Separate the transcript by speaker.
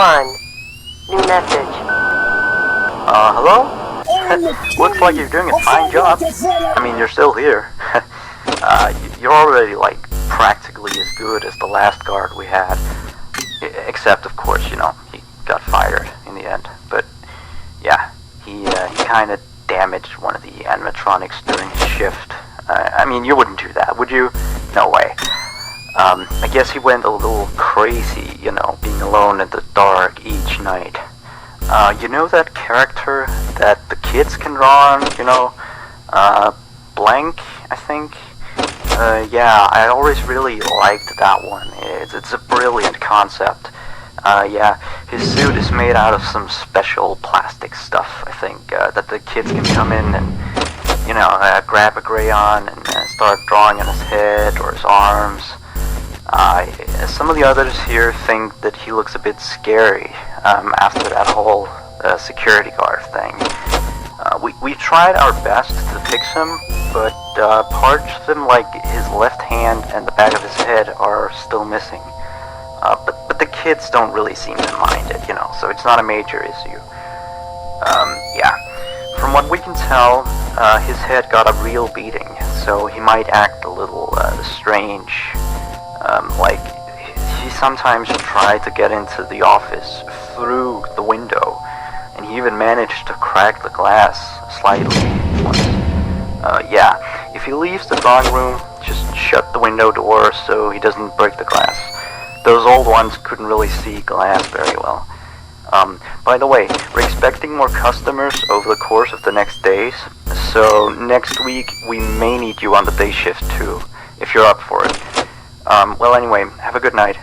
Speaker 1: 1. New message.
Speaker 2: Hello? Looks like you're doing a fine job. I mean, you're still here. You're already, like, practically as good as the last guard we had. Except, of course, you know, he got fired in the end. But, yeah, he kind of damaged one of the animatronics during his shift. I mean, you wouldn't do that, would you? No way. I guess he went a little crazy, you know, being alone in the dark each night. You know that character that the kids can draw on, you know? Blank, I think? Yeah, I always really liked that one. It's a brilliant concept. Yeah, his suit is made out of some special plastic stuff, I think, that the kids can come in and, you know, grab a crayon and start drawing on his head or his arms. Some of the others here think that he looks a bit scary after that whole security guard thing. We tried our best to fix him, but parts of him, like his left hand and the back of his head, are still missing. But the kids don't really seem to mind it, you know, so it's not a major issue. Yeah. From what we can tell, his head got a real beating, so he might act a little strange. Like, he sometimes tried to get into the office through the window, and he even managed to crack the glass slightly once. Yeah, if he leaves the drawing room, just shut the window door so he doesn't break the glass. Those old ones couldn't really see glass very well. By the way, we're expecting more customers over the course of the next days, so next week we may need you on the day shift too, if you're up for it. Well, anyway, have a good night.